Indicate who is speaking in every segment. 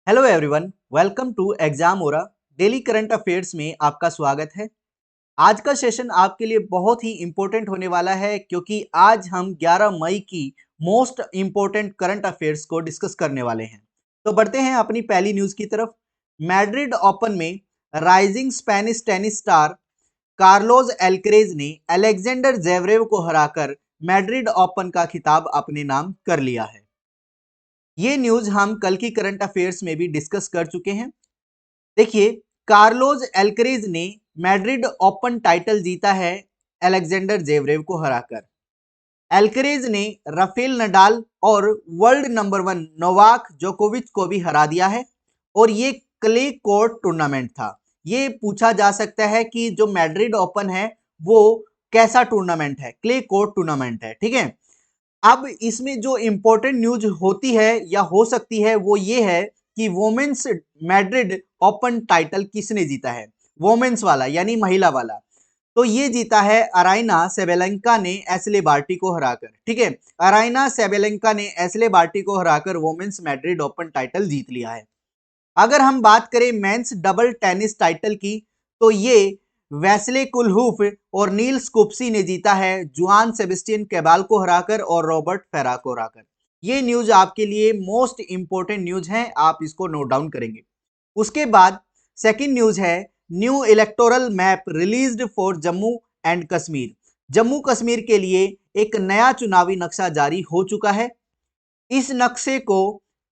Speaker 1: Hello everyone, welcome to exam ora. Daily current affairs में आपका स्वागत है। आज का सेशन आपके लिए बहुत ही इंपॉर्टेंट होने वाला है क्योंकि आज हम 11 मई की मोस्ट इंपॉर्टेंट करंट अफेयर्स को डिस्कस करने वाले हैं। तो बढ़ते हैं अपनी पहली न्यूज की तरफ। मैड्रिड ओपन में rising Spanish tennis star Carlos Alcaraz ने अलेक्जेंडर जेवरेव को हराकर मैड्रिड ओपन का खिताब अपने नाम कर लिया है। ये न्यूज हम कल की करंट अफेयर्स में भी डिस्कस कर चुके हैं। देखिए, कार्लोस एल्करेज ने मैड्रिड ओपन टाइटल जीता है अलेक्जेंडर जेवरेव को हराकर। एल्करेज ने राफेल नडाल और वर्ल्ड नंबर 1 नोवाक जोकोविच को भी हरा दिया है और ये क्ले कोर्ट टूर्नामेंट था। ये पूछा जा सकता है कि जो मैड्रिड ओपन है वो कैसा टूर्नामेंट है, क्ले कोर्ट टूर्नामेंट है, ठीक है। अब इसमें जो इंपॉर्टेंट न्यूज होती है या हो सकती है वो ये है कि वोमेन्स मैड्रिड ओपन टाइटल किसने जीता है। वोमेन्स वाला यानी महिला वाला, तो ये जीता है अराइना सेबेलेंका ने एस्ले बार्टी को हराकर। ठीक है, अराइना सेबेलेंका ने एस्ले बार्टी को हराकर वोमेन्स मैड्रिड ओपन टाइटल जीत लिया है। अगर हम बात करें मेंस डबल टेनिस टाइटल की, तो ये वेस्ले कुलहूफ और नील स्कूप्सी ने जीता है जुआन सेबेस्टियन केबाल को हराकर और रॉबर्ट फेरा को हराकर। ये न्यूज आपके लिए मोस्ट इंपॉर्टेंट न्यूज है, आप इसको नोट डाउन करेंगे। उसके बाद सेकंड न्यूज है new electoral map released for Jammu and Kashmir. Jammu Kashmir के लिए एक नया चुनावी नक्शा जारी हो चुका है। इस नक्शे को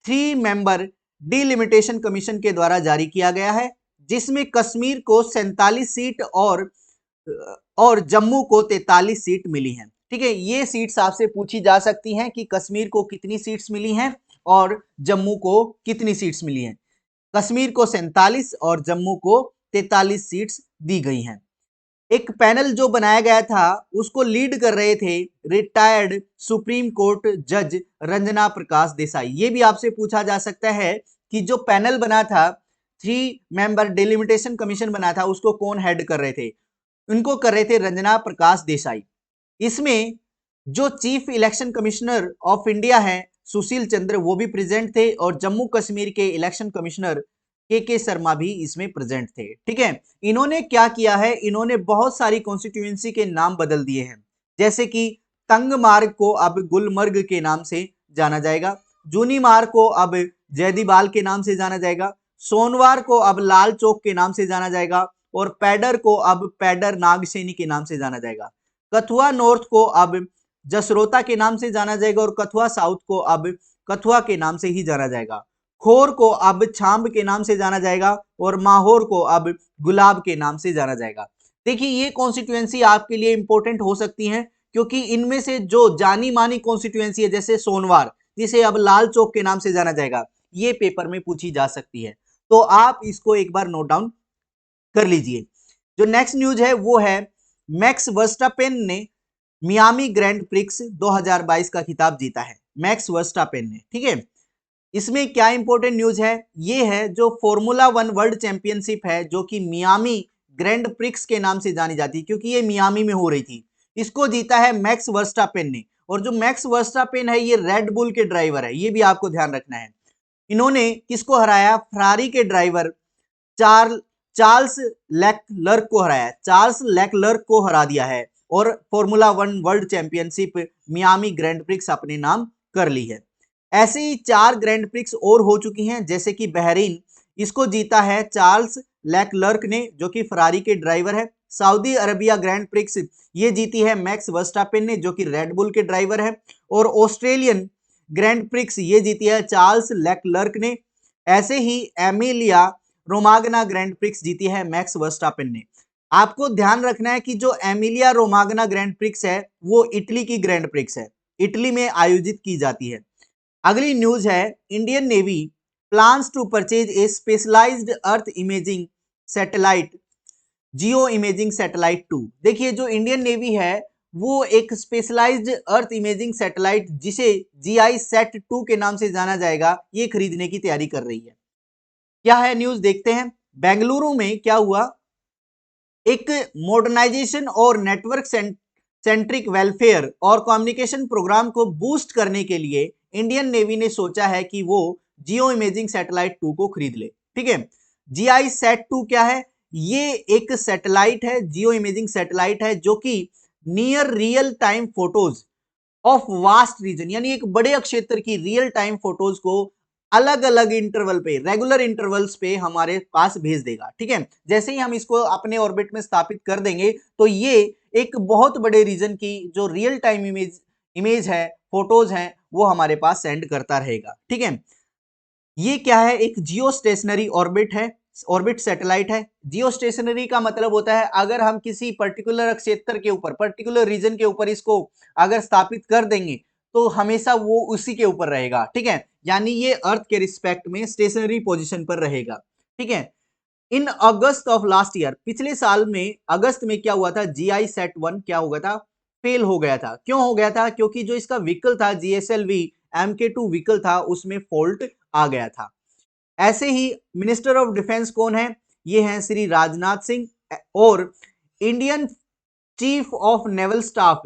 Speaker 1: 3 मेंबर डिलिमिटेशन कमीशन के द्वारा जारी किया गया है, जिसमें कश्मीर को 47 सीट और जम्मू को 43 सीट मिली हैं। ठीक है, ये सीट्स आपसे पूछी जा सकती हैं कि कश्मीर को कितनी सीट्स मिली हैं और जम्मू को कितनी सीट्स मिली हैं। कश्मीर को 47 और जम्मू को 43 सीट्स दी गई हैं। एक पैनल जो बनाया गया था उसको लीड कर रहे थे रिटायर्ड सुप्रीम कोर्ट जज रंजना प्रकाश देसाई। ये भी आपसे पूछा जा सकता है कि जो पैनल बना था, 3 मेंबर डिलिमिटेशन कमीशन बना था, उसको कौन हेड कर रहे थे। उनको कर रहे थे रंजना प्रकाश देसाई। इसमें जो chief election commissioner of India है सुशील चंद्र, वो भी प्रेजेंट थे और जम्मू कश्मीर के इलेक्शन कमिश्नर के शर्मा भी इसमें प्रेजेंट थे। ठीक है, इन्होंने क्या किया है, इन्होंने बहुत सारी कॉन्स्टिट्यूएंसी के नाम बदल दिए हैं। जैसे कि तंग मार्ग को अब गुलमर्ग के नाम से जाना जाएगा, जूनी मार्ग को अब जयदीबाल के नाम से जाना जाएगा, सोनवार को अब लाल चौक के नाम से जाना जाएगा और पैडर को अब पैडर नागसेनी के नाम से जाना जाएगा। कथुआ नॉर्थ को अब जसरोता के नाम से जाना जाएगा और कथुआ साउथ को अब कथुआ के नाम से ही जाना जाएगा। खोर को अब छांब के नाम से जाना जाएगा और माहौर को अब गुलाब के नाम से जाना जाएगा। देखिए, ये कॉन्स्टिट्यूएंसी आपके लिए इंपॉर्टेंट हो सकती है क्योंकि इनमें से जो जानी मानी कॉन्स्टिट्यूएंसी है, जैसे सोनवार, जिसे अब लाल चौक के नाम से जाना जाएगा, ये पेपर में पूछी जा सकती है। तो आप इसको एक बार नोट डाउन कर लीजिए। जो नेक्स्ट न्यूज है वो है मैक्स वर्स्टापेन ने मियामी ग्रैंड प्रिक्स 2022 का खिताब जीता है। मैक्स वर्स्टापेन ने, ठीक है। इसमें क्या इंपॉर्टेंट न्यूज है, ये है जो फॉर्मूला 1 वर्ल्ड चैंपियनशिप है जो कि मियामी ग्रैंड प्रिक्स के नाम से जानी जाती है क्योंकि ये मियामी में हो रही थी। इसको जीता है मैक्स वर्स्टापेन ने। और जो मैक्स वर्स्टापेन है ये रेड बुल के ड्राइवर है, ये भी आपको ध्यान रखना है। इन्होंने किसको हराया, फरारी के ड्राइवर चार्ल्स लेक्लर्क को हराया। चार्ल्स लेक्लर्क को हरा दिया है और formula 1 world championship Miami grand prix अपने नाम कर ली है। ऐसे ही 4 ग्रैंड प्रिक्स और हो चुकी हैं, जैसे कि बहरीन, इसको जीता है चार्ल्स लेक्लर्क ने जो कि फरारी के ड्राइवर है। सऊदी अरबिया ग्रैंड प्रिक्स ये जीती है मैक्स वर्स्टापेन ने जो कि रेड बुल के ड्राइवर है। और ऑस्ट्रेलियन ग्रैंड प्रिक्स ये जीती है चार्ल्स लेक्लर्क ने। ऐसे ही एमिलिया रोमागना ग्रैंड प्रिक्स जीती है मैक्स वर्स्टापेन ने। आपको ध्यान रखना है कि जो एमिलिया रोमागना ग्रैंड प्रिक्स है वो इटली की ग्रैंड प्रिक्स है, इटली में आयोजित की जाती है। अगली न्यूज है Indian navy plans to purchase a specialised earth imaging satellite geo imaging satellite 2। देखिए, जो इंडियन नेवी है वो एक स्पेशलाइज्ड अर्थ इमेजिंग सैटेलाइट जिसे जीआई सेट 2 के नाम से जाना जाएगा, ये खरीदने की तैयारी कर रही है। क्या है न्यूज, देखते हैं। बेंगलुरु में क्या हुआ, एक मॉडर्नाइजेशन और नेटवर्क सेंट्रिक वेलफेयर और कम्युनिकेशन प्रोग्राम को बूस्ट करने के लिए इंडियन नेवी ने सोचा है कि वो जियो इमेजिंग सैटेलाइट 2 को खरीद ले। ठीक है, GISAT-2 क्या है? ये एक सैटेलाइट है, जियो इमेजिंग सैटेलाइट है, जो कि near real time photos of vast region, यानी एक बड़े क्षेत्र की रियल टाइम फोटोज को अलग अलग इंटरवल पे, रेगुलर इंटरवल्स पे हमारे पास भेज देगा। ठीक है, जैसे ही हम इसको अपने ऑर्बिट में स्थापित कर देंगे तो ये एक बहुत बड़े रीजन की जो रियल टाइम इमेज है, फोटोज हैं, वो हमारे पास सेंड करता रहेगा। ठीक है, ये क्या है? एक जियो स्टेशनरी ऑर्बिट है, ऑर्बिट सैटेलाइट है। जियो स्टेशनरी का मतलब होता है अगर हम किसी पर्टिकुलर क्षेत्र के ऊपर, पर्टिकुलर रीजन के ऊपर इसको अगर स्थापित कर देंगे तो हमेशा वो उसी के ऊपर रहेगा। ठीक है, यानी ये अर्थ के रिस्पेक्ट में स्टेशनरी पोजीशन पर रहेगा। ठीक है, इन अगस्त ऑफ लास्ट ईयर, पिछले साल में अगस्त में क्या हुआ था? GISAT-1 क्या हो गया था? फेल हो गया था। क्यों हो गया था? क्योंकि जो इसका व्हीकल था, GSLV MK2 व्हीकल था, उसमें फॉल्ट आ गया था। ऐसे ही मिनिस्टर ऑफ डिफेंस कौन है? ये हैं श्री राजनाथ सिंह। और Indian chief of naval staff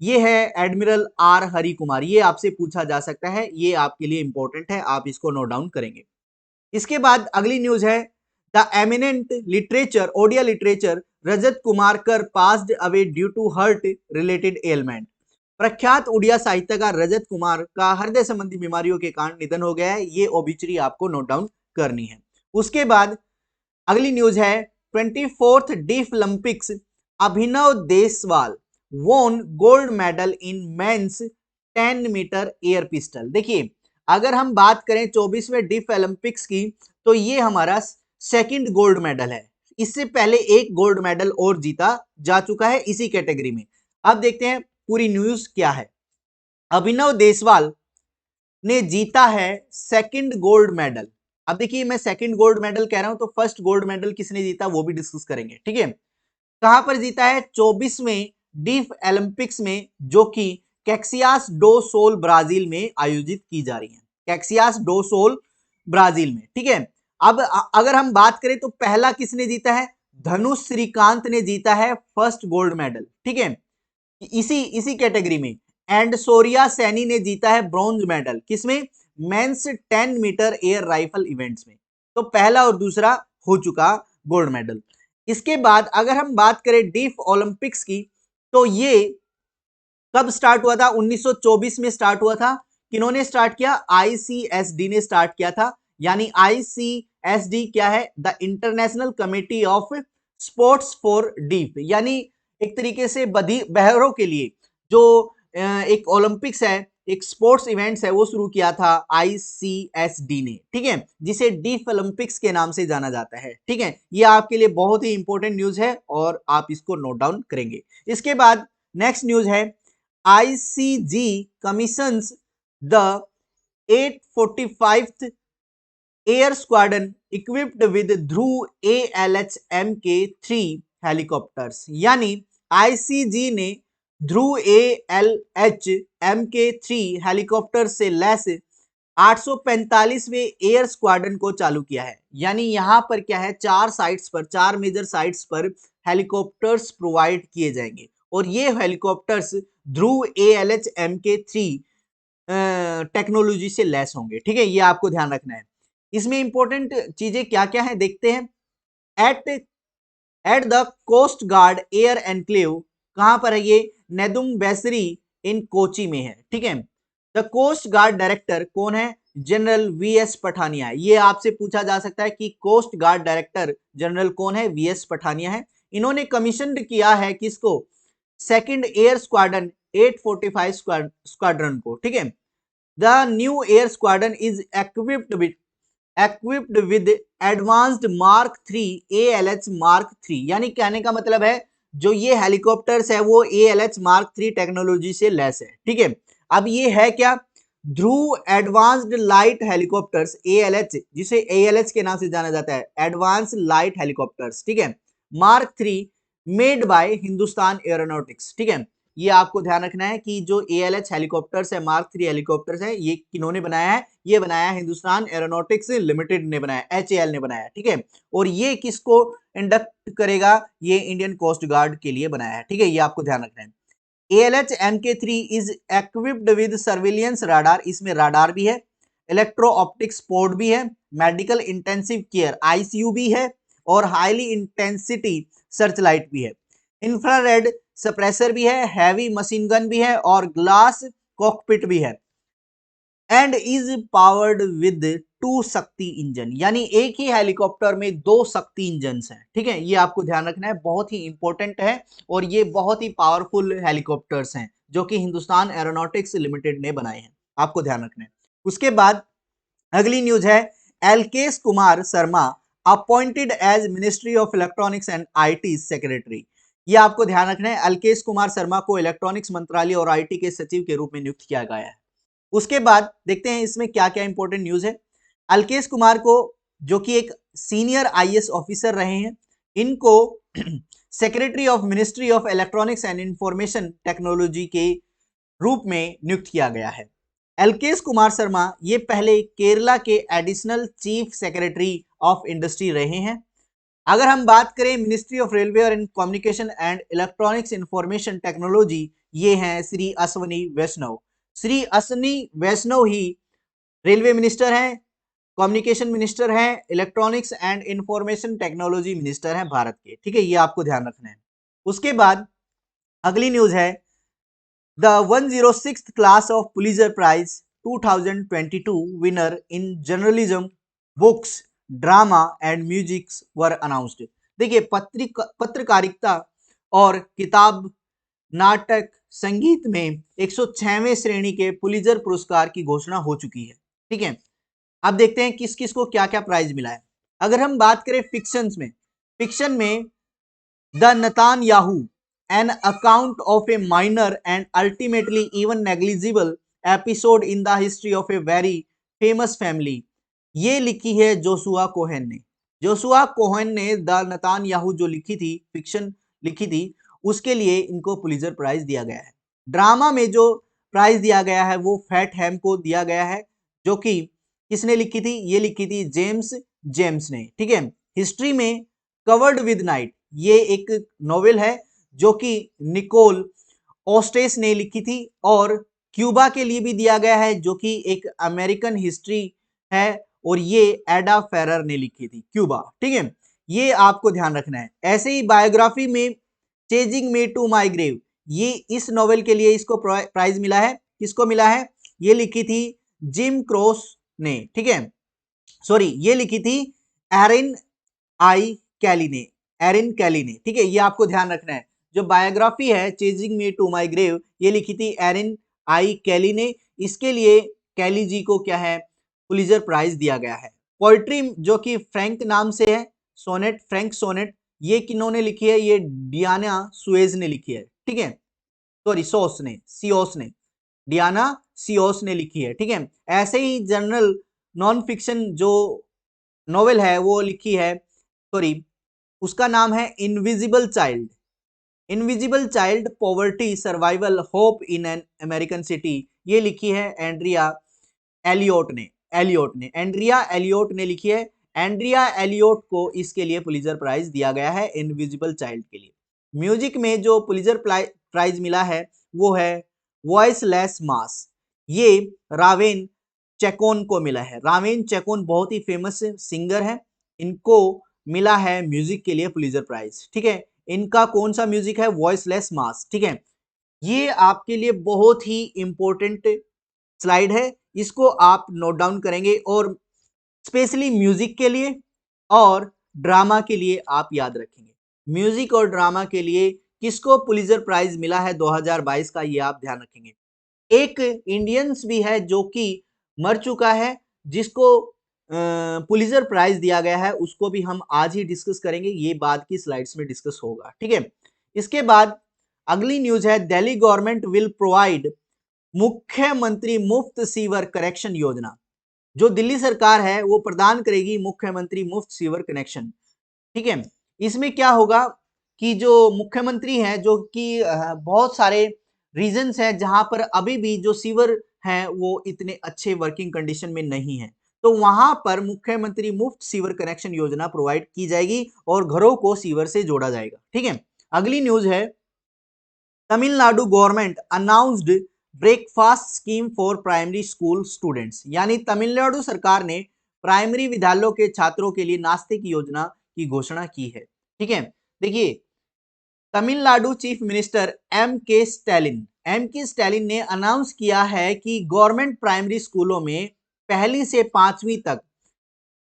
Speaker 1: ये है एडमिरल R हरि कुमार। ये आपसे पूछा जा सकता है, ये आपके लिए इंपॉर्टेंट है, आप इसको नोट डाउन करेंगे। इसके बाद अगली न्यूज है, the eminent literature, Odia literature Rajat Kumar Kar passed away due to heart related ailment. प्रख्यात उड़िया साहित्यकार रजत कुमार का हृदय संबंधी बीमारियों के कारण निधन हो गया है। ये ओबिचुरी आपको नोट डाउन करनी है। उसके बाद अगली न्यूज है, 24th deaf Olympics Abhinav Deswal won gold medal in men's 10 metre air pistol. देखिए, अगर हम बात करें 24वें डीफ ओलंपिक्स की, तो ये हमारा सेकंड गोल्ड मेडल है। इससे पहले एक गोल्ड मेडल और जीता जा चुका है इसी कैटेगरी में। अब देखते हैं पूरी न्यूज क्या है। अभिनव देसवाल ने जीता है सेकंड गोल्ड मेडल। अब देखिए, मैं सेकंड गोल्ड मेडल कह रहा हूं तो फर्स्ट गोल्ड मेडल किसने जीता वो भी डिस्कस करेंगे। ठीक है, कहां पर जीता है? 24वें डीफ ओलंपिक्स में, जो कि कैक्सियास डो सोल ब्राजील में आयोजित की जा रही है। कैक्सियास डो सोल ब्राजील में। ठीक है, अब अगर हम बात करें तो पहला किसने जीता है? धनुष श्रीकांत ने जीता है फर्स्ट गोल्ड मेडल। ठीक है, इसी इसी कैटेगरी में। एंड सोरिया सैनी ने जीता है ब्रॉन्ज मेडल, किसमें? Men's 10 metre air rifle events में। तो पहला और दूसरा हो चुका गोल्ड मेडल। इसके बाद अगर हम बात करें डीफ ओलंपिक्स की, तो ये कब स्टार्ट हुआ था? 1924 में स्टार्ट हुआ था। किन्होंने स्टार्ट किया? ICSD ने स्टार्ट किया था। यानी ICSD क्या है? The international committee of sports for deaf, यानी एक तरीके से बहरों के लिए जो एक ओलंपिक्स है, एक स्पोर्ट्स इवेंट्स है, वो शुरू किया था ICSD ने। ठीक है, जिसे डीफ ओलंपिक्स के नाम से जाना जाता है। ठीक है, ये आपके लिए बहुत ही इंपॉर्टेंट न्यूज है और आप इसको नोट डाउन करेंगे। इसके बाद नेक्स्ट न्यूज है, ICG commissions the 845th Air Squadron equipped with Dhruv ALH Mk3 helicopters. यानी ICG ने ध्रुव ALH Mk3 हेलीकॉप्टर से लैस 845वें एयर स्क्वाड्रन को चालू किया है। यानी यहां पर क्या है? चार साइट्स पर, चार मेजर साइट्स पर हेलीकॉप्टर्स प्रोवाइड किए जाएंगे और ये हेलीकॉप्टर्स ध्रुव ALH Mk3 टेक्नोलॉजी से लैस होंगे। ठीक है, ये आपको ध्यान रखना है। इसमें इंपॉर्टेंट चीजें क्या क्या है देखते हैं। At the coast guard air enclave, कहां पर है ये? नेदुम बेसरी इन कोची में है। ठीक है, द कोस्ट गार्ड डायरेक्टर कौन है? जनरल VS पठानिया है। ये आपसे पूछा जा सकता है कि कोस्ट गार्ड डायरेक्टर जनरल कौन है? VS पठानिया है। इन्होंने कमीशन किया है किसको? सेकंड एयर स्क्वाड्रन 845 स्क्वाड्रन को। ठीक है, the new air squadron is equipped with advanced Mark 3 ALH Mark 3, यानी कहने का मतलब है जो ये हेलीकॉप्टर्स है वो ALH Mark 3 टेक्नोलॉजी से लैस है। ठीक है, अब ये है क्या? ध्रुव एडवांस्ड लाइट हेलीकॉप्टर्स ALH, जिसे ALH के नाम से जाना जाता है, एडवांस लाइट हेलीकॉप्टर्स। ठीक है, Mark 3 made by Hindustan aeronautics. ठीक है, ये आपको ध्यान रखना है कि जो ALH हेलीकॉप्टर्स है, Mark 3 हेलीकॉप्टर्स है, ये किन्होंने बनाया है? ये बनाया हिंदुस्तान एरोनॉटिक्स लिमिटेड ने बनाया, HAL ने बनाया। ठीक है, और ये किसको इंडक्ट करेगा? ये इंडियन कोस्ट गार्ड के लिए बनाया है। ठीक है, ये आपको ध्यान रखना है। ALH Mk3 is equipped with surveillance radar, इसमें राडार भी है। इलेक्ट्रो ऑप्टिक्स पोर्ट भी है, मेडिकल इंटेंसिव केयर आईसीयू भी है और हाईली इंटेंसिटी सर्चलाइट भी है, इंफ्रारेड सप्रेसर भी है, हैवी मशीन गन भी है और ग्लास कॉकपिट भी है एंड इज पावर्ड विद 2 शक्ति इंजन, यानी एक ही हेलीकॉप्टर में 2 शक्ति इंजन हैं। ठीक है, ये आपको ध्यान रखना है, बहुत ही इंपॉर्टेंट है और ये बहुत ही पावरफुल हेलीकॉप्टर्स हैं जो कि हिंदुस्तान एरोनॉटिक्स लिमिटेड ने बनाए हैं, आपको ध्यान रखना है। उसके बाद अगली न्यूज है Alkesh Kumar Sharma appointed as Ministry of Electronics and IT secretary. ये आपको ध्यान रखना है, एलकेश कुमार शर्मा को इलेक्ट्रॉनिक्स मंत्रालय और आईटी के सचिव के रूप में नियुक्त किया गया है। उसके बाद देखते हैं इसमें क्या क्या इंपॉर्टेंट न्यूज है। अल्केश कुमार को, जो कि एक सीनियर आईएएस ऑफिसर रहे हैं, इनको secretary of ministry of Electronics and information technology के रूप में नियुक्त किया गया है। एलकेश कुमार शर्मा ये पहले केरला के additional chief secretary of industry रहे हैं। अगर हम बात करें मिनिस्ट्री ऑफ रेलवे और communication and electronics information technology, ये हैं श्री अश्वनी वैष्णव। श्री अश्वनी वैष्णव ही रेलवे मिनिस्टर हैं, कम्युनिकेशन मिनिस्टर हैं, electronics and information technology minister हैं भारत के। ठीक है, ये आपको ध्यान रखना है। उसके बाद अगली न्यूज है the 106th class of Pulitzer prize 2022 winner in journalism books drama and music were announced. देखिए, पत्रकारिता और किताब, नाटक, संगीत में 106वें श्रेणी के पुलिजर पुरस्कार की घोषणा हो चुकी है। ठीक है, अब देखते हैं किस किस को क्या क्या प्राइज मिला है। अगर हम बात करें फिक्शन में the Netanyahu an account of a minor and ultimately even negligible episode in the history of a very famous family, ये लिखी है जोशुआ कोहेन ने। जोशुआ कोहेन ने द नतान याहू जो लिखी थी, फिक्शन लिखी थी, उसके लिए इनको पुलिजर प्राइज दिया गया है। ड्रामा में जो प्राइज दिया गया है वो फैट हैम को दिया गया है, जो कि किसने लिखी थी, ये लिखी थी जेम्स ने। ठीक है, हिस्ट्री में कवर्ड विद नाइट, ये एक नोवेल है जो कि निकोल ऑस्टेस ने लिखी थी, और क्यूबा के लिए भी दिया गया है जो कि एक अमेरिकन हिस्ट्री है और ये एडा फेरर ने लिखी थी, क्यूबा। ठीक है, ये आपको ध्यान रखना है। ऐसे ही बायोग्राफी में chasing me to my grave, ये इस नोवेल के लिए इसको प्राइज मिला है। किसको मिला है, ये लिखी थी जिम क्रोस ने। ठीक है, सॉरी, ये लिखी थी एरिन कैली ने। ठीक है, ये आपको ध्यान रखना है। जो बायोग्राफी है chasing me to my grave, ये लिखी थी एरिन कैली ने। इसके लिए कैली जी को क्या है, पुलिजर प्राइज दिया गया है। पोइट्री जो कि फ्रैंक नाम से है, फ्रैंक सोनेट, ये किन्होंने लिखी है, ये डियाना सुएज ने लिखी है। ठीक है, सॉरी, डियाना सियोस ने लिखी है। ठीक है, ऐसे ही जनरल नॉन फिक्शन जो नोवेल है वो लिखी है, सॉरी, उसका नाम है invisible child poverty survival hope in an American city, ये लिखी है एंड्रिया एलियोट ने। एंड्रिया एलियोट ने लिखी है। एंड्रिया एलियोट को इसके लिए पुलिजर प्राइज दिया गया है, इनविजिबल चाइल्ड के लिए। म्यूजिक में जो पुलिजर प्राइज मिला है वो है वॉइसलेस मास, ये रावेन चेकोन को मिला है। रावेन चेकोन बहुत ही फेमस सिंगर है, इनको मिला है म्यूजिक के लिए पुलिजर प्राइज। ठीक है, इनका कौन सा म्यूजिक है, वॉइसलेस मास। ठीक है, ये आपके लिए बहुत ही इंपॉर्टेंट स्लाइड है, इसको आप नोट डाउन करेंगे और स्पेशली म्यूजिक के लिए और ड्रामा के लिए आप याद रखेंगे। म्यूजिक और ड्रामा के लिए किसको पुलिजर प्राइज मिला है 2022 का, ये आप ध्यान रखेंगे। एक इंडियंस भी है जो कि मर चुका है, जिसको पुलिजर प्राइज दिया गया है, उसको भी हम आज ही डिस्कस करेंगे, ये बाद की स्लाइड्स में डिस्कस होगा। ठीक है, इसके बाद अगली न्यूज है दिल्ली गवर्नमेंट विल प्रोवाइड मुख्यमंत्री मुफ्त सीवर कनेक्शन योजना। जो दिल्ली सरकार है वो प्रदान करेगी मुख्यमंत्री मुफ्त सीवर कनेक्शन। ठीक है, इसमें क्या होगा कि जो मुख्यमंत्री हैं, जो कि बहुत सारे रीजन्स हैं जहां पर अभी भी जो सीवर हैं वो इतने अच्छे वर्किंग कंडीशन में नहीं है, तो वहां पर मुख्यमंत्री मुफ्त सीवर कनेक्शन योजना प्रोवाइड की जाएगी और घरों को सीवर से जोड़ा जाएगा। ठीक है, अगली न्यूज है Tamil Nadu government announced breakfast scheme for primary school students, यानी तमिलनाडु सरकार ने प्राइमरी विद्यालयों के छात्रों के लिए नाश्ते की योजना की घोषणा की है। ठीक है, देखिए तमिलनाडु चीफ मिनिस्टर एम के स्टैलिन ने अनाउंस किया है कि गवर्नमेंट प्राइमरी स्कूलों में पहली से पांचवी तक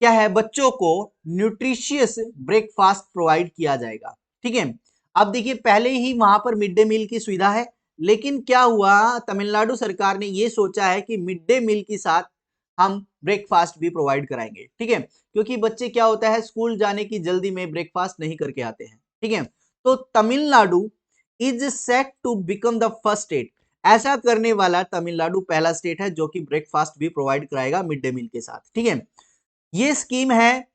Speaker 1: क्या है, बच्चों को न्यूट्रिशियस ब्रेकफास्ट प्रोवाइड किया जाएगा। ठीक है, अब देखिए पहले ही वहां पर मिड डे मील की सुविधा है, लेकिन क्या हुआ, तमिलनाडु सरकार ने ये सोचा है कि मिड डे मील के साथ हम ब्रेकफास्ट भी प्रोवाइड कराएंगे। ठीक है, क्योंकि बच्चे क्या होता है, स्कूल जाने की जल्दी में ब्रेकफास्ट नहीं करके आते हैं। ठीक है, तो Tamil Nadu is set to become the first state, ऐसा करने वाला तमिलनाडु पहला स्टेट है जो कि ब्रेकफास्ट भी प्रोवाइड कराएगा मिड डे मील के साथ। ठीक है, ये स्कीम है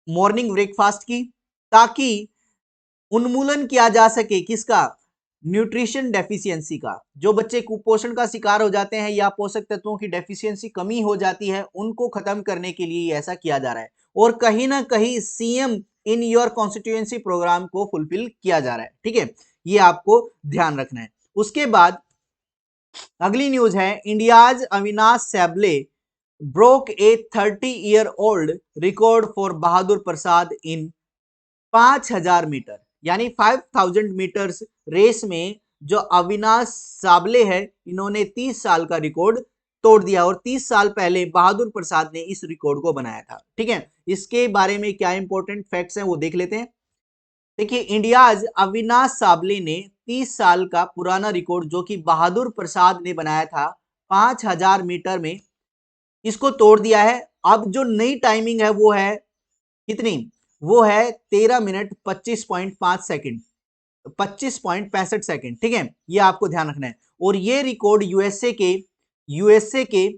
Speaker 1: मॉर्निंग ब्रेकफास्ट की, ताकि उन्मूलन किया जा सके किसका, न्यूट्रिशन डेफिशिएंसी का। जो बच्चे कुपोषण का शिकार हो जाते हैं या पोषक तत्वों की डेफिशिएंसी कमी हो जाती है, उनको खत्म करने के लिए ऐसा किया जा रहा है, और कहीं ना कहीं CM in your constituency programme को फुलफिल किया जा रहा है। ठीक है, ये आपको ध्यान रखना है। उसके बाद अगली न्यूज है, India's Avinash Sable broke a 30-year-old record for Bahadur Prasad in 5000 metre, यानी 5000 मीटर्स रेस में जो अविनाश साबले है, इन्होंने 30 साल का रिकॉर्ड तोड़ दिया, और 30 साल पहले बहादुर प्रसाद ने इस रिकॉर्ड को बनाया था। ठीक है, इसके बारे में क्या इंपॉर्टेंट फैक्ट्स हैं वो देख लेते हैं। देखिए इंडियाज अविनाश साबले ने 30 साल का पुराना रिकॉर्ड जो कि बहादुर प्रसाद ने बनाया था 5000 मीटर में, इसको तोड़ दिया है। अब जो नई टाइमिंग है वो है कितनी, वो है 13 मिनट 25.5 सेकंड, 25.65 सेकंड। ठीक है, ये आपको ध्यान रखना है। और ये रिकॉर्ड यूएसए के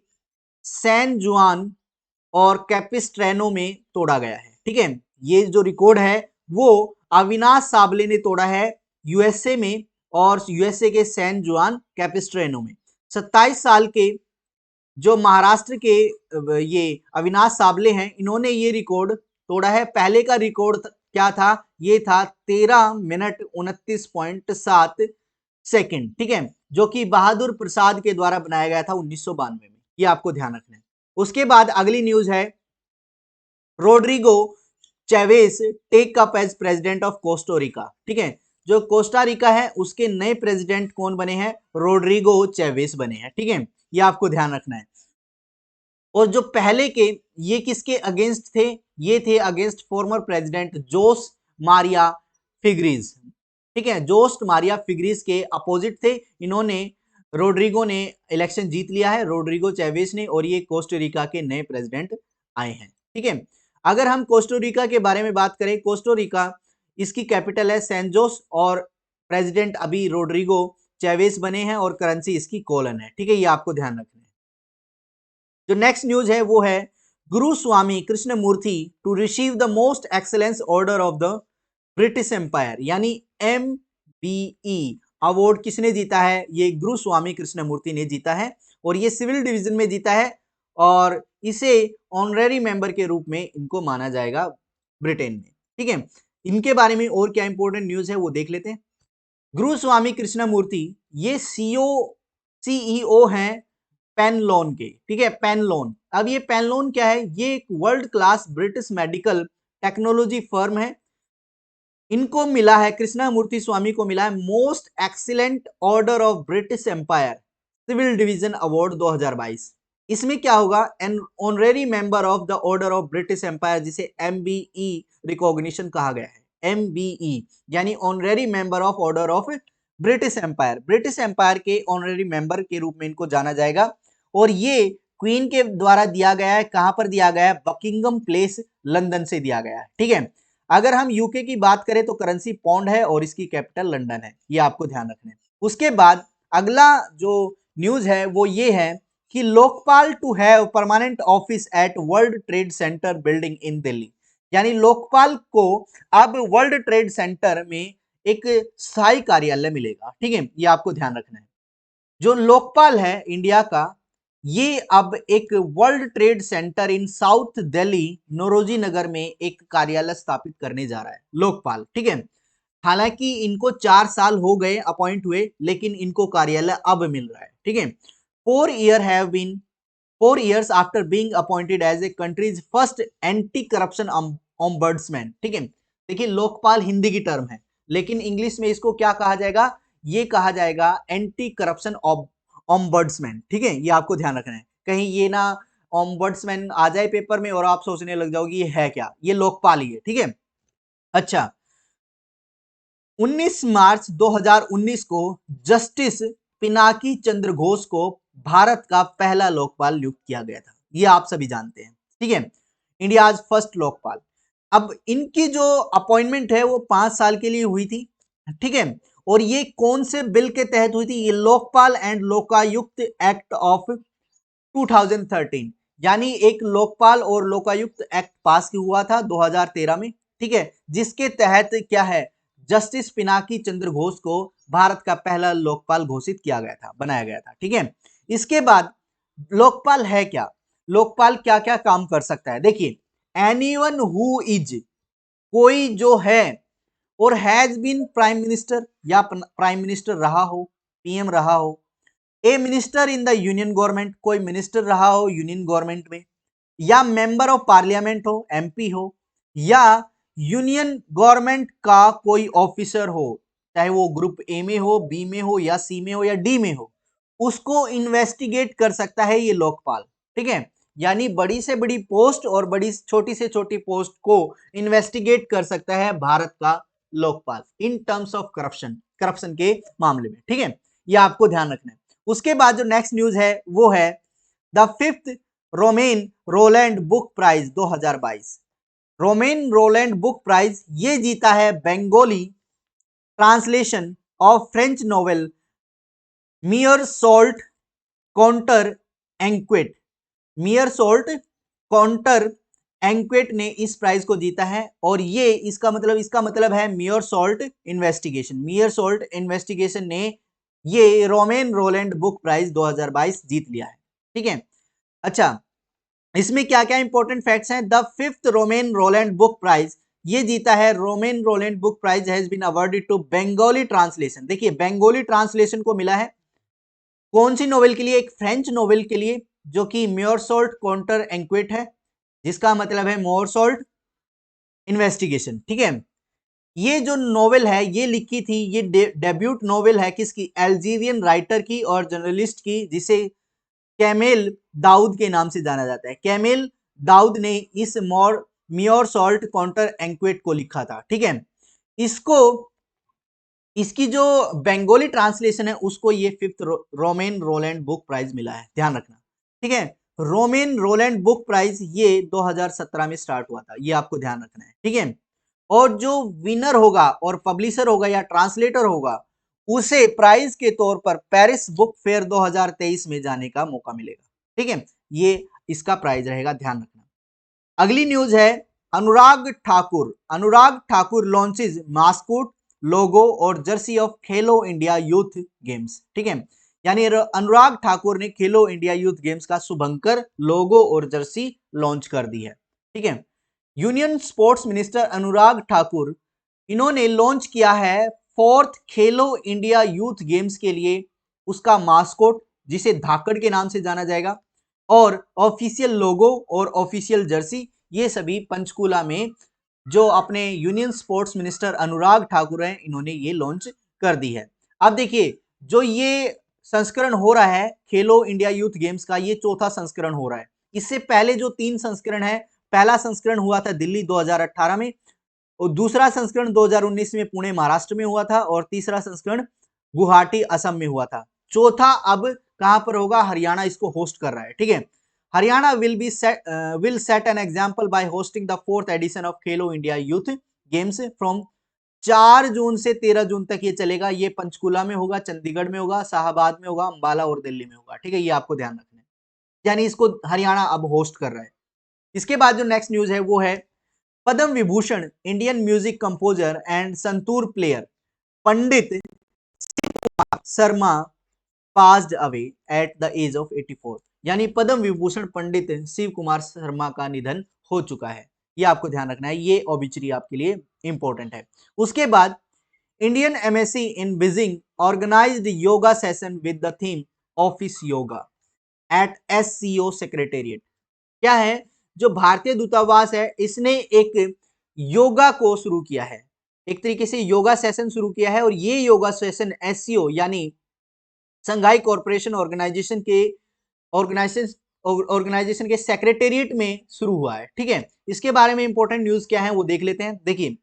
Speaker 1: सैन जुआन और कैपिस्ट्रेनो में तोड़ा गया है। ठीक है, ये जो रिकॉर्ड है वो अविनाश साबले ने तोड़ा है यूएसए में, और यूएसए के सैन जुआन कैपिस्ट्रेनो में। 27 साल के जो महाराष्ट्र के ये अविनाश साबले हैं, इन्होंने ये रिकॉर्ड तोड़ा है। पहले का रिकॉर्ड क्या था, ये था 13 मिनट 29.7 सेकंड। ठीक है, जो कि बहादुर प्रसाद के द्वारा बनाया गया था 1992 में। ये आपको ध्यान रखना है। उसके बाद अगली न्यूज है, Rodrigo Chaves take up as president of Costa. Rica है, जो कोस्टारिका है उसके नए प्रेसिडेंट कौन बने हैं, रोड्रिगो चेवेस बने हैं। ठीक है, ये आपको ध्यान रखना है। और जो पहले के, ये किसके अगेंस्ट थे, ये थे अगेंस्ट फॉर्मर प्रेसिडेंट जोस मारिया फिग्रीज। ठीक है, जोस मारिया फिग्रीज के अपोजिट थे। इन्होंने, रोड्रिगो ने इलेक्शन जीत लिया है, रोड्रिगो चेवेस ने, और ये कोस्टोरिका के नए प्रेसिडेंट आए हैं। ठीक है, अगर हम कोस्टोरिका के बारे में बात करें, कोस्टोरिका इसकी कैपिटल है सैन जोस, और प्रेसिडेंट अभी रोड्रिगो चेवेस बने हैं, और करेंसी इसकी कोलन है। ठीक है, ये आपको ध्यान रखना है। जो नेक्स्ट न्यूज है वो है, Guru Swamy Krishnamurthy to receive the most excellence order of the British Empire, यानी MBE अवार्ड किसने जीता है, ये गुरु स्वामी कृष्णमूर्ति ने जीता है, और ये सिविल डिवीजन में जीता है, और इसे ऑनरेरी मेंबर के रूप में इनको माना जाएगा ब्रिटेन में। ठीक है, इनके बारे में और क्या इंपॉर्टेंट न्यूज है वो देख लेते हैं। गुरु स्वामी कृष्णमूर्ति ये सीईओ हैं पेन लोन के। ठीक है, पेन लोन। अब ये पेन लोन क्या है, ये एक world class British medical technology firm है। इनको मिला है, कृष्णमूर्ति स्वामी को मिला है most excellent order of British empire civil division award 2022। इसमें क्या होगा, an honorary member of the order of British empire, जिसे MBE रिकॉग्निशन कहा गया है। MBE यानी honorary member of order of British empire, British empire के ऑनरेरी मेंबर के रूप में इनको जाना जाएगा। और ये क्वीन के द्वारा दिया गया है, कहां पर दिया गया है, बकिंगम प्लेस लंदन से दिया गया है। ठीक है, अगर हम यूके की बात करें तो करेंसी पौंड है, और इसकी कैपिटल लंदन है। ये आपको ध्यान रखना है। उसके बाद अगला जो न्यूज है वो ये है कि Lokpal to have permanent office at world trade centre building in Delhi, यानी लोकपाल को अब वर्ल्ड ट्रेड सेंटर में एक स्थायी कार्यालय मिलेगा। ठीक है, ये आपको ध्यान रखना है। जो लोकपाल है इंडिया का, ये अब एक वर्ल्ड ट्रेड सेंटर इन साउथ दिल्ली नौरोजी नगर में एक कार्यालय स्थापित करने जा रहा है लोकपाल। ठीक है, हालांकि इनको 4 साल हो गए अपॉइंट हुए, लेकिन इनको कार्यालय अब मिल रहा है। ठीक है, 4 years after being appointed as a country's first anti corruption ombudsman। ठीक है, देखिए लोकपाल हिंदी की टर्म है, लेकिन इंग्लिश में इसको क्या कहा जाएगा, ये कहा जाएगा एंटी करप्शन ombudsman। ठीक है, ये आपको ध्यान रखना है, कहीं ये ना ombudsman आ जाए पेपर में और आप सोचने लग जाओगे ये है क्या, ये लोकपाल ही है। ठीक है, अच्छा, 19 मार्च 2019 को जस्टिस पिनाकी चंद्र घोष को भारत का पहला लोकपाल नियुक्त किया गया था, ये आप सभी जानते हैं। ठीक है, इंडिया फर्स्ट लोकपाल। अब इनकी जो अपॉइंटमेंट है वो 5 साल के लिए हुई थी। ठीक है, और ये कौन से बिल के तहत हुई थी, ये Lokpal and Lokayukta act of 2013, यानी एक लोकपाल और लोकायुक्त एक्ट पास हुआ था 2013 में। ठीक है, जिसके तहत क्या है, जस्टिस पिनाकी चंद्र घोष को भारत का पहला लोकपाल घोषित किया गया था, बनाया गया था। ठीक है, इसके बाद लोकपाल है क्या, लोकपाल क्या क्या काम कर सकता है, देखिए, एनीवन हु इज, कोई जो है और हैज बीन प्राइम मिनिस्टर या प्राइम मिनिस्टर रहा हो, पीएम रहा हो, a minister in the union government, कोई मिनिस्टर रहा हो यूनियन गवर्नमेंट में, या मेंबर ऑफ पार्लियामेंट हो, एमपी हो, या यूनियन गवर्नमेंट का कोई ऑफिसर हो, चाहे वो ग्रुप ए में हो, बी में हो, या सी में हो, या डी में हो, उसको इन्वेस्टिगेट कर सकता है ये लोकपाल। ठीक है, यानी बड़ी से बड़ी पोस्ट और बड़ी छोटी से छोटी पोस्ट को इन्वेस्टिगेट कर सकता है भारत का Lokpal in terms of corruption, corruption के मामले में। ठीक है, ये आपको ध्यान रखना है। उसके बाद जो नेक्स्ट न्यूज है वो है the 5th Romain Rolland book prize 2022। Romain Rolland book prize ये जीता है Bengali translation of French novel Meursault Contre Enquete. Meursault Contre Enquete ने इस प्राइज को जीता है, और ये इसका मतलब है Meursault investigation. Meursault investigation ने ये रोमेन रोलैंड बुक प्राइज 2022 जीत लिया है। ठीक है, अच्छा, इसमें क्या क्या इंपॉर्टेंट फैक्ट्स हैं। The 5th Romain Rolland book prize ये जीता है, Romain Rolland book prize has been awarded to Bengali translation. देखिए बंगाली ट्रांसलेशन को मिला है कौन सी नोवेल के लिए, एक फ्रेंच नोवेल के लिए जो कि म्योर सोल्ट काउंटर एंक्वेट है, जिसका मतलब है मोर सोल्ट इन्वेस्टिगेशन। ठीक है, ये जो नोवेल है ये लिखी थी, ये डेब्यूट नोवेल है किसकी, अल्जीरियन राइटर की और जर्नलिस्ट की, जिसे कैमेल दाऊद के नाम से जाना जाता है। कैमेल दाऊद ने इस म्योर सोल्ट काउंटर एंक्वेट को लिखा था। ठीक है, इसको इसकी जो बंगाली ट्रांसलेशन है उसको ये 5th Romain Rolland book prize मिला है, ध्यान रखना। ठीक है, रोमेन रोलैंड बुक प्राइज ये 2017 में स्टार्ट हुआ था, ये आपको ध्यान रखना है। ठीक है, और जो विनर होगा और पब्लिशर होगा या ट्रांसलेटर होगा उसे प्राइज के तौर पर पेरिस बुक फेयर 2023 में जाने का मौका मिलेगा। ठीक है, ये इसका प्राइज रहेगा, ध्यान रखना। अगली न्यूज है अनुराग ठाकुर लॉन्चेज मास्कोट लोगो और Jersey of Khelo India youth games. ठीक है, यानी अनुराग ठाकुर ने खेलो इंडिया यूथ गेम्स का शुभंकर लोगो और जर्सी लॉन्च कर दी है। ठीक है, union sports minister Anurag Thakur इन्होंने लॉन्च किया है 4th खेलो इंडिया यूथ गेम्स के लिए उसका मास्कोट, जिसे धाकड़ के नाम से जाना जाएगा, और ऑफिशियल लोगो और ऑफिशियल जर्सी, ये सभी पंचकूला में जो अपने union sports minister Anurag Thakur हैं इन्होंने ये लॉन्च कर दी है। अब देखिए जो ये संस्करण हो रहा है खेलो इंडिया यूथ गेम्स का, ये चौथा संस्करण हो रहा है। इससे पहले जो 3 संस्करण है, पहला संस्करण हुआ था दिल्ली 2018 में, और दूसरा संस्करण 2019 में पुणे महाराष्ट्र में हुआ था, और तीसरा संस्करण गुवाहाटी असम में हुआ था। चौथा अब कहां पर होगा, हरियाणा इसको होस्ट कर रहा है। ठीक है, Haryana will set an example by hosting the 4th edition of Khelo India youth games from 4 जून से 13 जून तक ये चलेगा। ये पंचकुला में होगा, चंडीगढ़ में होगा, शाहबाद में होगा, अंबाला और दिल्ली में होगा। ठीक है, ये आपको ध्यान रखना है, यानी इसको हरियाणा अब होस्ट कर रहा है। इसके बाद जो नेक्स्ट न्यूज है वो है Padma Vibhushan Indian music composer and santoor player Pandit Sharma passed away at the age of 84, यानी पद्म विभूषण पंडित शिव कुमार शर्मा का निधन हो चुका है। ये आपको ध्यान रखना है, ये ऑबिचुरी आपके लिए इंपॉर्टेंट है। उसके बाद Indian MSC in Beijing organised yoga session with the theme office yoga at SCO secretariat. क्या है, जो भारतीय दूतावास है इसने एक योगा को शुरू किया है, एक तरीके से योगा सेशन शुरू किया है, और ये योगा सेशन एससीओ यानी संघाई कॉरपोरेशन ऑर्गेनाइजेशन के सेक्रेटेरिएट में शुरू हुआ है। ठीक है, इसके बारे में इंपॉर्टेंट न्यूज क्या है वो देख लेते हैं। देखिए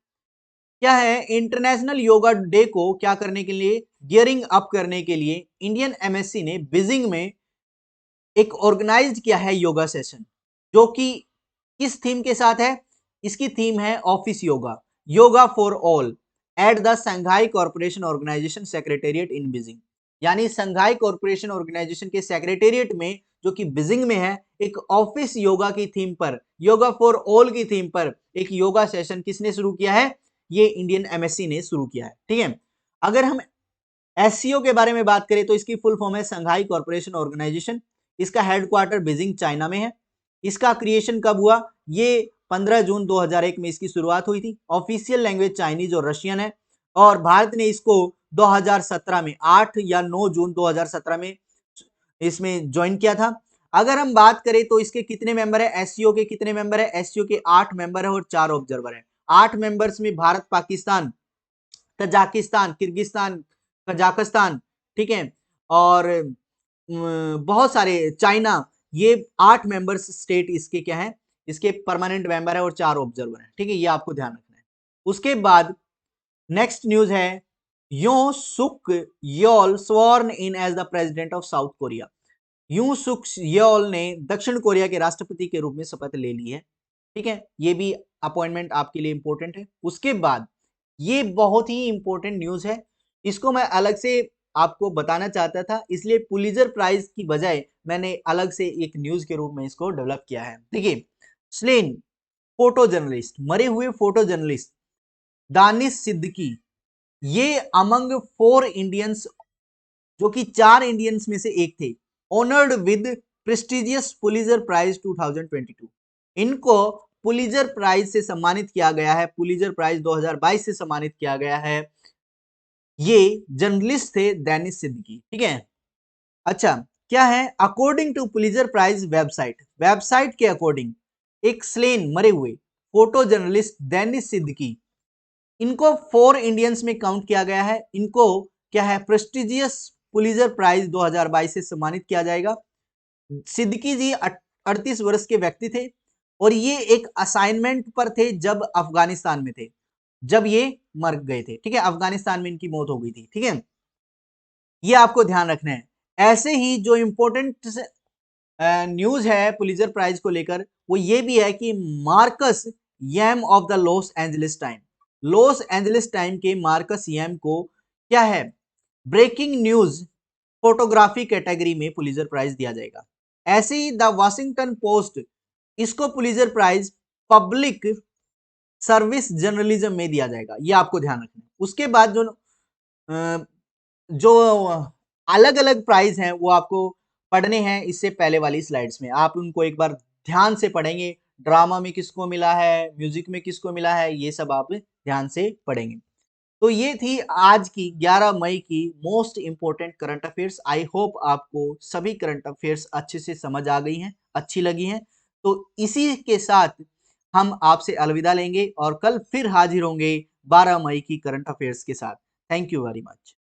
Speaker 1: क्या है, इंटरनेशनल योगा डे को क्या करने के लिए, गियरिंग अप करने के लिए इंडियन एमएससी ने बीजिंग में एक ऑर्गेनाइज किया है योगा सेशन, जो कि किस थीम के साथ है, इसकी थीम है office yoga, yoga for all at the Shanghai corporation organisation secretariat in Beijing. यानी संघाई कॉर्पोरेशन ऑर्गेनाइजेशन के सेक्रेटेरिएट में जो कि बीजिंग में है, एक ऑफिस योगा की थीम पर, योगा फॉर ऑल की थीम पर एक योगा सेशन किसने शुरू किया है, ये इंडियन एमएससी ने शुरू किया है। ठीक है, अगर हम एससीओ के बारे में बात करें तो इसकी फुल फॉर्म है संघाई कॉर्पोरेशन ऑर्गेनाइजेशन। इसका हेडक्वार्टर बीजिंग चाइना में है। इसका क्रिएशन कब हुआ, ये 15 जून 2001 में इसकी शुरुआत हुई थी। ऑफिशियल लैंग्वेज चाइनीज और रशियन है, और भारत ने इसको 2017 में 8 या 9 जून 2017 में इसमें ज्वाइन किया था। अगर हम बात करें तो इसके कितने मेंबर है, एससीओ के कितने मेंबर है, एससीओ के 8 मेंबर है और 4 ऑब्जर्वर है। 8 मेंबर्स में Bharat, Pakistan, Tajikistan, Kyrgyzstan, Kazakhstan, ठीक है, और बहुत सारे, चाइना, ये 8 मेंबर्स स्टेट इसके क्या है, इसके परमानेंट मेंबर है और 4 ऑब्जर्वर है। ठीक है, ये आपको ध्यान रखना है। उसके बाद नेक्स्ट न्यूज है, Yoon Suk Yeol sworn in as the president of South Korea. Yoon Suk Yol ने दक्षिण कोरिया के राष्ट्रपति के रूप में शपथ ले ली है। ठीक है, ये भी अपॉइंटमेंट आपके लिए इंपॉर्टेंट है। उसके बाद ये बहुत ही इंपॉर्टेंट न्यूज है, इसको मैं अलग से आपको बताना चाहता था, इसलिए पुलिजर प्राइज की बजाय मैंने अलग से एक न्यूज के रूप में इसको डेवलप किया है। देखिए, स्लेन फोटो जर्नलिस्ट, मरे हुए फोटो जर्नलिस्ट दानिश सिद्दीकी, ये अमंग 4 इंडियंस, जो कि 4 इंडियंस में से एक थे, honoured with prestigious Pulitzer prize 2022। इनको पुलिजर प्राइज से सम्मानित किया गया है, पुलिजर प्राइज 2022 से सम्मानित किया गया है। ये जर्नलिस्ट थे दानिश सिद्दीकी। ठीक है, अच्छा क्या है, according to Pulitzer prize website के अकॉर्डिंग एक स्लेन, मरे हुए फोटो जर्नलिस्ट दानिश सिद्दीकी, इनको 4 इंडियंस में काउंट किया गया है। इनको क्या है, प्रेस्टिजियस पुलिजर प्राइज 2022 से सम्मानित किया जाएगा। सिद्दीकी जी 38 वर्ष के व्यक्ति थे, और ये एक असाइनमेंट पर थे जब अफगानिस्तान में थे, जब ये मर गए थे। ठीक है, अफगानिस्तान में इनकी मौत हो गई थी। ठीक है, ये आपको ध्यान रखना है। ऐसे ही जो इंपॉर्टेंट न्यूज है पुलिजर प्राइज को लेकर, वो ये भी है कि Marcus Yam of the Los Angeles time के मार्कस यम को क्या है, ब्रेकिंग न्यूज फोटोग्राफी कैटेगरी में पुलिजर प्राइज दिया जाएगा। ऐसे ही द वाशिंगटन पोस्ट, इसको Pulitzer prize public service journalism में दिया जाएगा, ये आपको ध्यान रखना है। उसके बाद जो अलग अलग प्राइज हैं वो आपको पढ़ने हैं इससे पहले वाली स्लाइड्स में, आप उनको एक बार ध्यान से पढ़ेंगे। ड्रामा में किसको मिला है, म्यूजिक में किसको मिला है, ये सब आप ध्यान से पढ़ेंगे। तो ये थी आज की 11 मई की most important current affairs. I hope आपको सभी करंट अफेयर्स अच्छे से समझ आ गई हैं, अच्छी लगी हैं। तो इसी के साथ हम आपसे अलविदा लेंगे और कल फिर हाजिर होंगे 12 मई की करंट अफेयर्स के साथ। Thank you very much.